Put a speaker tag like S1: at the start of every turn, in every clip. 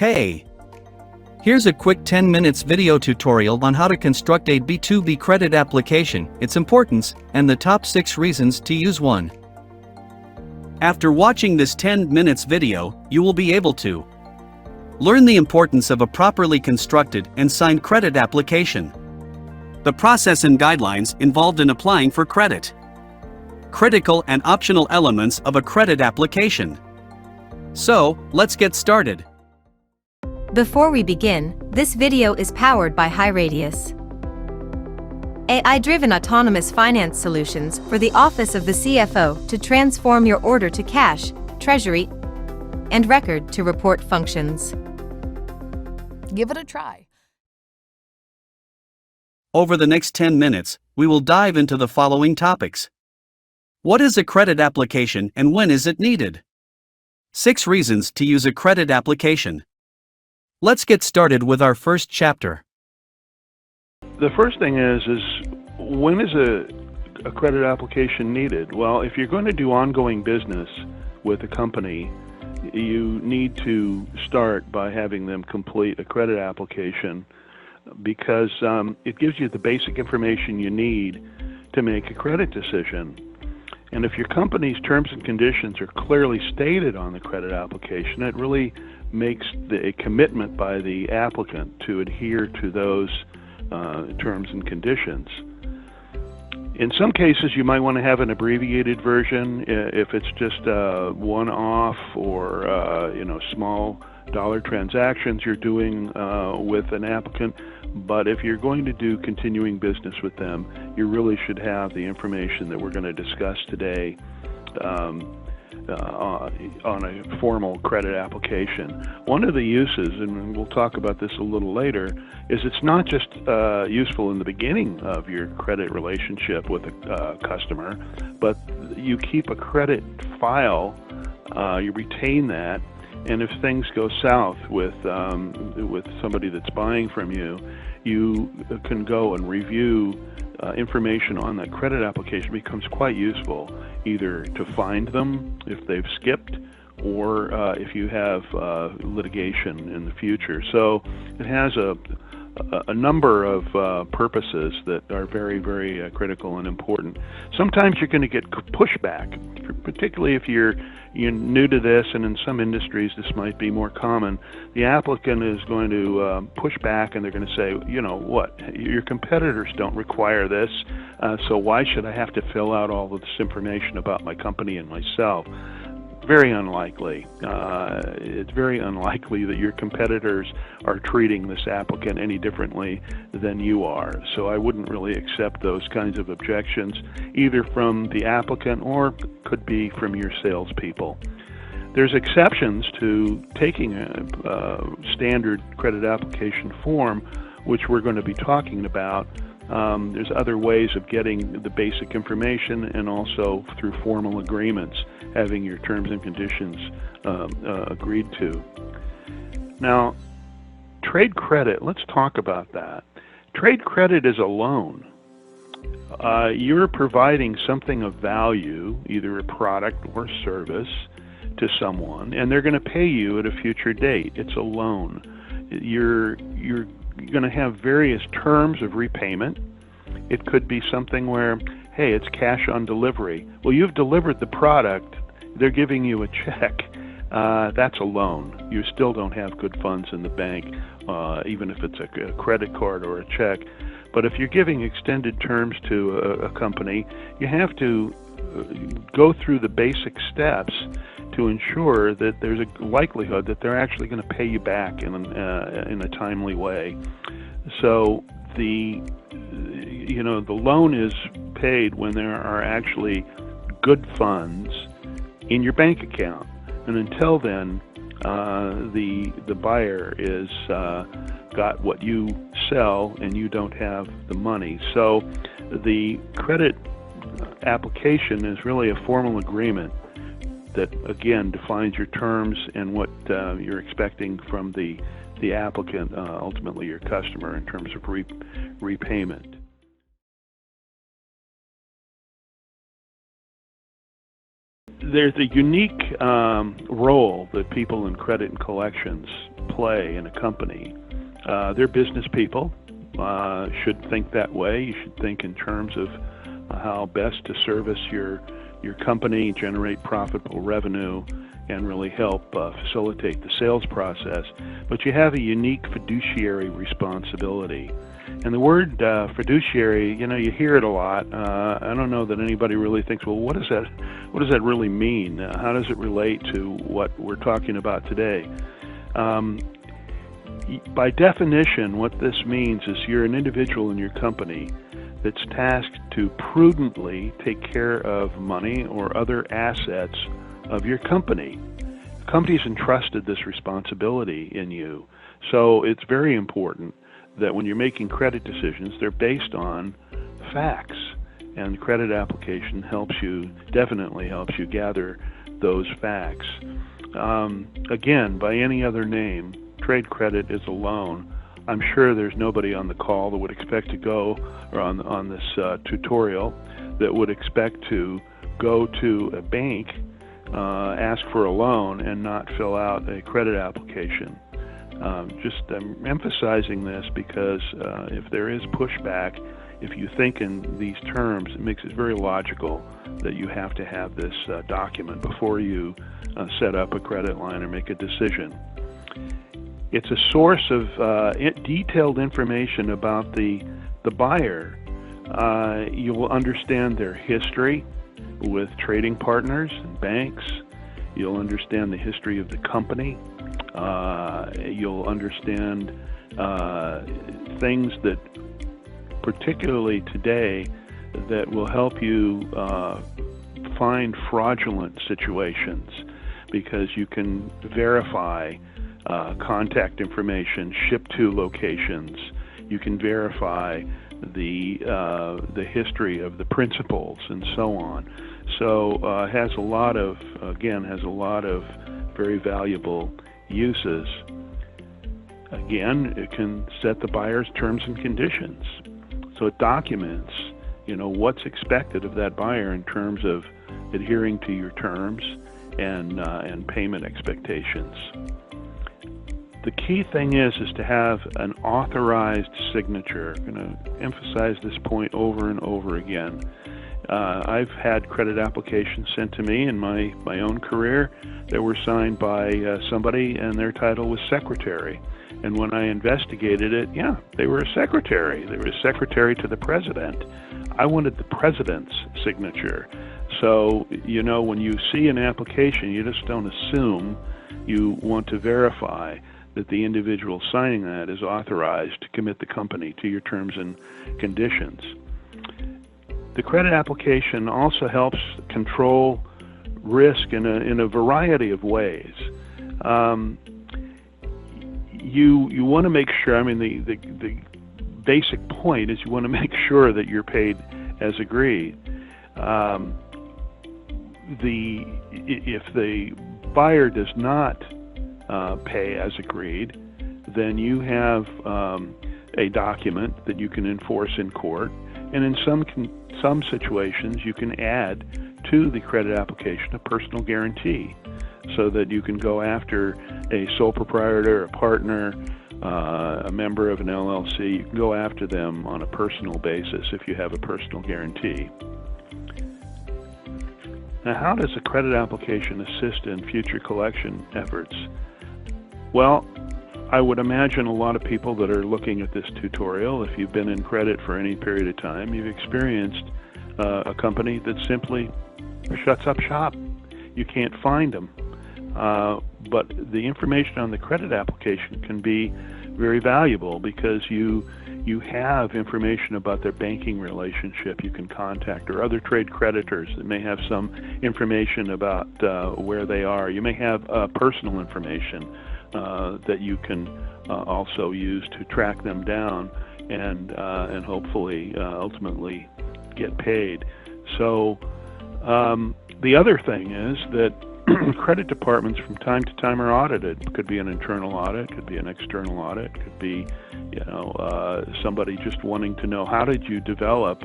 S1: Hey! Here's a quick 10 minutes video tutorial on how to construct a B2B credit application, its importance, and the top 6 reasons to use one. After watching this 10 minutes video, you will be able to learn the importance of a properly constructed and signed credit application, the process and guidelines involved in applying for credit, critical and optional elements of a credit application. So, let's get started.
S2: Before we begin, this video is powered by HighRadius, AI-driven autonomous finance solutions for the Office of the CFO to transform your order-to-cash, treasury, and record-to-report functions.
S3: Give it a try.
S1: Over the next 10 minutes, we will dive into the following topics. What is a credit application and when is it needed? 6 reasons to use a credit application. Let's get started with our first chapter.
S4: The first thing is when is a credit application needed? Well, if you're going to do ongoing business with a company, you need to start by having them complete a credit application because it gives you the basic information you need to make a credit decision. And if your company's terms and conditions are clearly stated on the credit application, it really makes a commitment by the applicant to adhere to those terms and conditions. In some cases, you might want to have an abbreviated version if it's just one-off or small dollar transactions you're doing with an applicant. But if you're going to do continuing business with them, you really should have the information that we're going to discuss today on a formal credit application. One of the uses, and we'll talk about this a little later, is it's not just useful in the beginning of your credit relationship with a customer, but you keep a credit file, you retain that, and if things go south with somebody that's buying from you, you can go and review information on that credit application. Becomes quite useful, either to find them if they've skipped, or if you have litigation in the future. So it has a number of purposes that are very, very critical and important. Sometimes you're going to get pushback, particularly if you're new to this, and in some industries this might be more common. The applicant is going to push back, and they're going to say, you know what, your competitors don't require this, so why should I have to fill out all of this information about my company and myself? Very unlikely. It's very unlikely that your competitors are treating this applicant any differently than you are. So I wouldn't really accept those kinds of objections, either from the applicant or could be from your salespeople. There's exceptions to taking a standard credit application form, which we're going to be talking about. There's other ways of getting the basic information, and also through formal agreements, having your terms and conditions agreed to. Now, trade credit, let's talk about that. Trade credit is a loan. You're providing something of value, either a product or service, to someone, and they're going to pay you at a future date. It's a loan. You're going to have various terms of repayment. It could be something where, hey, it's cash on delivery. Well, you've delivered the product, they're giving you a check. That's a loan. You still don't have good funds in the bank, even if it's a credit card or a check. But if you're giving extended terms to a company, you have to go through the basic steps to ensure that there's a likelihood that they're actually going to pay you back in a timely way. So the loan is paid when there are actually good funds in your bank account, and until then, the buyer is got what you sell, and you don't have the money. So the credit application is really a formal agreement that, again, defines your terms and what you're expecting from the applicant, ultimately your customer, in terms of repayment. there's a unique role that people in credit and collections play in a company. They're business people, should think that way. You should think in terms of how best to service your company, generate profitable revenue, and really help facilitate the sales process. But you have a unique fiduciary responsibility. And the word fiduciary, you hear it a lot. I don't know that anybody really thinks, well, what does that really mean? How does it relate to what we're talking about today? By definition, what this means is you're an individual in your company that's tasked to prudently take care of money or other assets of your company. The company's entrusted this responsibility in you. So it's very important that when you're making credit decisions, they're based on facts. And the credit application definitely helps you gather those facts. Again, by any other name, trade credit is a loan. I'm sure there's nobody on the call that would expect to go, or on this tutorial, that would expect to go to a bank, ask for a loan, and not fill out a credit application. I'm emphasizing this because if there is pushback, if you think in these terms, it makes it very logical that you have to have this document before you set up a credit line or make a decision. It's a source of detailed information about the buyer. You will understand their history with trading partners and banks. You'll understand the history of the company. You'll understand things that, particularly today, that will help you find fraudulent situations, because you can verify contact information, ship to locations. You can verify the history of the principals and so on. So it has a lot of very valuable uses. Again, it can set the buyer's terms and conditions. So it documents, what's expected of that buyer in terms of adhering to your terms and payment expectations. The key thing is to have an authorized signature. I'm going to emphasize this point over and over again. I've had credit applications sent to me in my own career that were signed by somebody, and their title was secretary. And when I investigated it, they were a secretary. They were a secretary to the president. I wanted the president's signature. So, when you see an application, you just don't assume. You want to verify that the individual signing that is authorized to commit the company to your terms and conditions. The credit application also helps control risk in a variety of ways. You want to make sure, the basic point is you want to make sure that you're paid as agreed. If the buyer does not pay as agreed, then you have a document that you can enforce in court, and in some situations you can add to the credit application a personal guarantee, so that you can go after a sole proprietor, a partner, a member of an LLC. You can go after them on a personal basis if you have a personal guarantee. Now, how does a credit application assist in future collection efforts? Well, I would imagine a lot of people that are looking at this tutorial, if you've been in credit for any period of time, you've experienced a company that simply shuts up shop. You can't find them. But the information on the credit application can be very valuable, because you have information about their banking relationship you can contact, or other trade creditors that may have some information about where they are. You may have personal information that you can also use to track them down and hopefully ultimately get paid. So the other thing is that credit departments from time to time are audited. It could be an internal audit, could be an external audit, could be somebody just wanting to know, how did you develop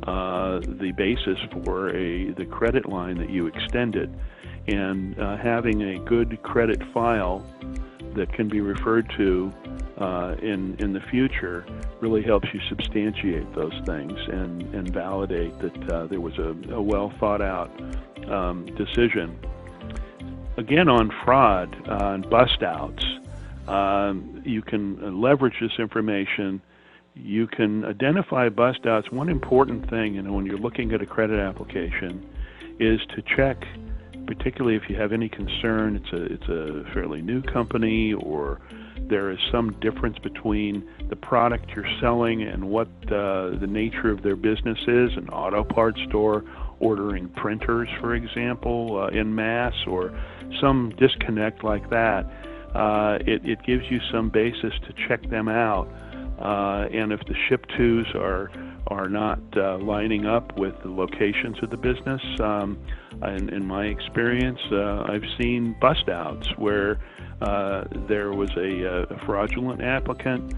S4: the basis for the credit line that you extended. And having a good credit file that can be referred to in the future really helps you substantiate those things and validate that there was a well thought out decision. Again, on fraud and bust outs, you can leverage this information. You can identify bust outs. One important thing, when you're looking at a credit application, is to check, particularly if you have any concern, it's a fairly new company, or there is some difference between the product you're selling and what the nature of their business is, an auto parts store ordering printers, for example, en masse, or some disconnect like that. It gives you some basis to check them out. And if the ship-tos are not lining up with the locations of the business, in my experience, I've seen bust-outs where there was a fraudulent applicant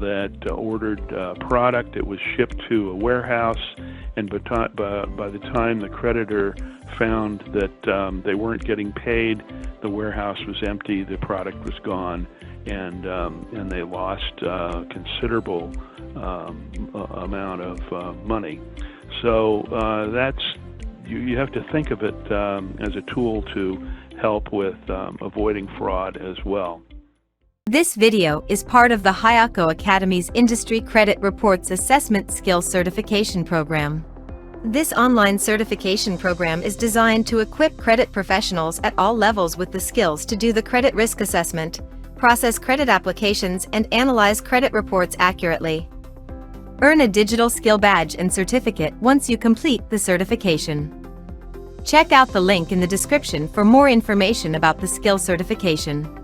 S4: that ordered product. It was shipped to a warehouse, and by the time the creditor found that they weren't getting paid, the warehouse was empty, the product was gone, and they lost considerable amount of money. So you have to think of it as a tool to help with avoiding fraud as well.
S2: This video is part of the Highako Academy's Industry Credit Reports Assessment Skills Certification Program. This online certification program is designed to equip credit professionals at all levels with the skills to do the credit risk assessment, process credit applications, and analyze credit reports accurately. Earn a digital skill badge and certificate once you complete the certification. Check out the link in the description for more information about the skill certification.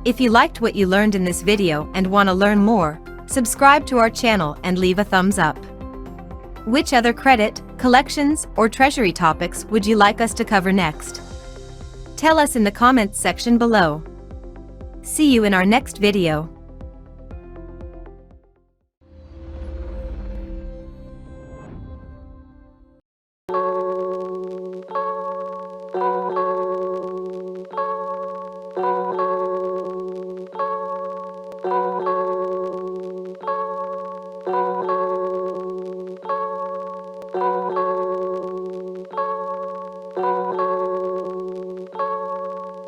S2: If you liked what you learned in this video and want to learn more, subscribe to our channel and leave a thumbs up. Which other credit, collections, or treasury topics would you like us to cover next? Tell us in the comments section below. See you in our next video.